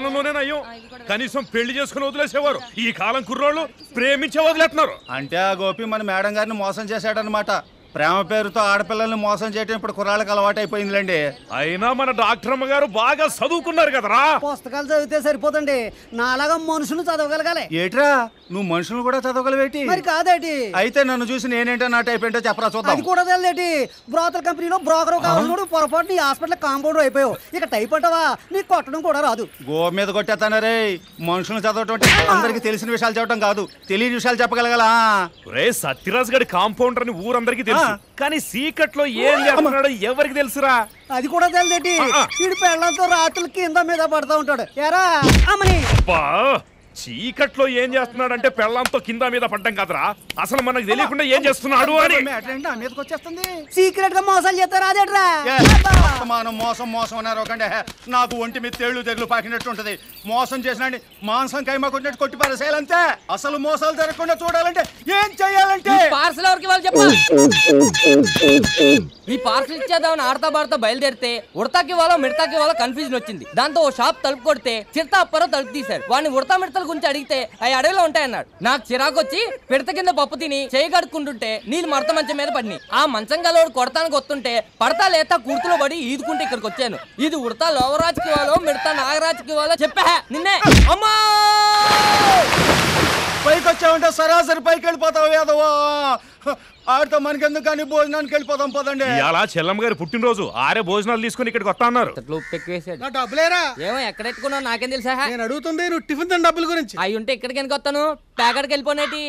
కాలంలోనే నయ్యం. కనీసం పెళ్లి చేసుకుని వదిలేసేవారు. ఈ కాలం కుర్రోళ్ళు ప్రేమించే వదిలేస్తున్నారు. అంటే ఆ గోపి మన మేడం గారిని మోసం చేశాడనమాట. ప్రేమ పేరుతో ఆడపిల్లల్ని మోసం చేయడం ఇప్పుడు కుర్రాళ్ళకి అలవాటు అయిపోయిందిలేండి. అయినా మన డాక్టర్ అమ్మ గారు బాగా చదువుకున్నారు కదరా. పుస్తకాలు చదివితే సరిపోతండి, నాలాగా మనుషులు చదవగలగాలి. ఏట్రా నువ్వు మనుషులు కూడా చదవగలవేటి? మరి కాదేటి? అయితే నన్ను చూసి నేనేంటో నా టైప్ ఏంటో చెప్పరా చూద్దాం. అది కూడా తెలియదేటి? బ్రోకర్ కంపెనీలో బ్రోకర్ కావాలి, పొరపాటు నీ హాస్పిటల్ కాంపౌండర్ అయిపోయావు. ఇక టైప్ అంటావా? నీకు కొట్టడం కూడా రాదు. గో మీద కొట్టేస్తాను రే. మనుషులు చదవటం అందరికి తెలిసిన విషయాలు చెప్పడం కాదు, తెలియని విషయాలు చెప్పగలగలా. రే సత్యరాజ్ గారి కాంపౌండర్ అని ఊరందరికీ తెలుసు, కానీ సీక్రెట్ లో ఏం చేస్తున్నాడో ఎవరికి తెలుసురా? అది కూడా తెలియదేటి? వీడి పెళ్ళంతో రాత్రులు కింద మీద పడతా ఉంటాడు. ఎరా అమ్మని చీకట్లో ఏం చేస్తున్నాడంటే పెళ్ళంతో కింద మీద పడ్డం కదరా, అసలు మనకు తెలియకుండా ఏం చేస్తున్నాడు అని. సీక్రెట్ గా మోసాలు చేస్తారా? అదేట్రా మోసం మోసం అన్నారు ఒకండి. నాకు ఒంటి మీద తేళ్లు తెగులు పాకినట్టు ఉంటది. మోసం చేసినండి మాంసం కైమా కొట్టినట్టు కొట్టి పారేసేయాలంతే. అసలు మోసాలు జరగకుండా చూడాలంటే ఏం చెయ్యాలంటే పార్సల్ ఎవరికి వాళ్ళు చెప్పు. ఈ పార్సల్ ఇచ్చేద్దామని ఆడతా పాడతా బయలుదేరితే ఉడతాకి వాళ్ళో మిడతాకి వాళ్ళో కన్ఫ్యూజన్ వచ్చింది. దాంతో ఓ షాప్ తలుపు కొడితే చిడతా అప్పారో తలుపు తీశారు. వాడిని ఉడతా మిడతల గురించి అడిగితే అవి అడవిలో ఉంటాయన్నాడు. నాకు చిరాకు వచ్చి పిడత కింద పప్పు తిని చేయి కడుక్కుంటుంటే నీళ్ళు మడత మంచం మీద పడినాయి. ఆ మంచం గలోడు కొడతానికి వస్తుంటే పడతా లేతా కుర్తులో పడి ఈదుకుంటే ఇక్కడికి వచ్చాను. ఇది ఉడతా లోవరాజుకి వాళ్ళో మిడతా నాగరాజుకి వాళ్ళో చెప్పా నిన్నే. అమ్మా పైకి వచ్చావంటే సరాసరి పైకి వెళ్ళిపోతావు యాదవా. ఆడితో మనకెందుకు కానీ భోజనానికి వెళ్ళిపోదాం పదండి. అలా చెల్లమ్మ గారి పుట్టినరోజు, ఆరే భోజనాలు తీసుకుని ఇక్కడికి వస్తా అన్నారు. డబ్బులేరా? ఏమో ఎక్కడ ఎత్తుకున్నావు నాకేం తెలుసా? నేను అడుగుతుంది నువ్వు టిఫిన్ తిన డబ్బుల గురించి. అవి ఉంటే ఇక్కడికి ఎందుకు వస్తాను? ప్యాకెట్కి వెళ్ళిపోనేటి.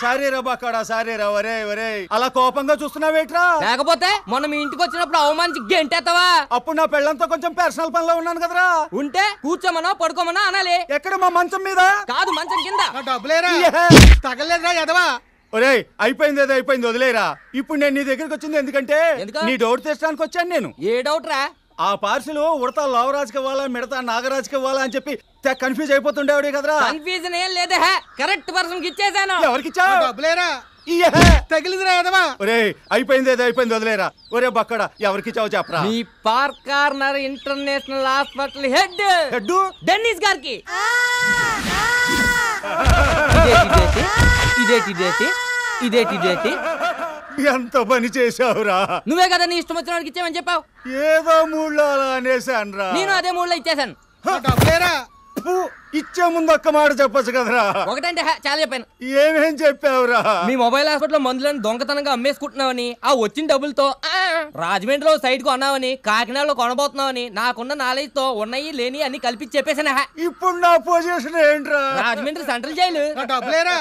సారీ రా బాక్కడ, సారీ రా. ఒరే అలా కోపంగా చూస్తున్నావేట్రా? లేకపోతే మొన్న మీ ఇంటికి వచ్చినప్పుడు అవమానించి గెంటేస్తావా? అప్పుడు నా పెళ్ళంతా కొంచెం పర్సనల్ పనిలో ఉన్నాను కదరా. ఉంటే కూర్చోమనో పడుకోమనో అనాలి. ఎక్కడ మా మంచం మీద కాదు మంచం కింద. డబ్బులేరా? తగలేదురా ఎదవా. ఒరే అయిపోయింది ఏదో అయిపోయింది, వదిలేరా. ఇప్పుడు నేను నీ దగ్గరికి వచ్చింది ఎందుకంటే నీ డౌట్ తెచ్చడానికి వచ్చాను నేను. ఏ డౌట్ రా? ఆ పార్సిల్ ఉడతా లోవరాజుకి ఇవ్వాలా మిడతా నాగరాజుకి ఇవ్వాలా అని చెప్పి కన్ఫ్యూజ్ అయిపోతుండేవాడే కదరా. కన్ఫ్యూజన్ ఏం లేదే, కరెక్ట్ పర్సన్ కి ఇచ్చేసాను. ఎవరికి ఇచ్చావు? డబ్బులేరా? తగిలిందిరా ఎదవా. ఒరే అయిపోయింది ఏదో అయిపోయింది, వదిలేరా. ఒరే బక్కడ ఎవరికి ఇచ్చావు చెప్పరా. మీ park corner international hospital head Dennis గారికి. ఇదేటి ఎంత పని చేసావురా. నువ్వే కదా నీ ఇష్టం వచ్చిన వాడికి ఇచ్చామని చెప్పావు. ఏదో మూడ్లో అలా అనేసాను రా. నేను అదే మూడ్లో ఇచ్చేసాను. ఇచ్చే ముందు ఒక్క మాట చెప్పొచ్చు కదరా. ఒకటంటే చాలా చెప్పాను. ఏమేం చెప్పావురా? మీ మొబైల్ హాస్పిటల్ మందులను దొంగతనంగా అమ్మేసుకుంటున్నావని, ఆ వచ్చిన డబ్బులతో రాజమండ్రిలో సైట్ కు అన్నావని, కాకినాడలో కొనబోతున్నావని, నాకున్న నాలెడ్జ్ తో ఉన్నాయి లేని అన్ని కలిపి చెప్పేసాను. ఇప్పుడు నా పొజిషన్ ఏంట్రా? Rajahmundry central jail. డబ్బులేరా?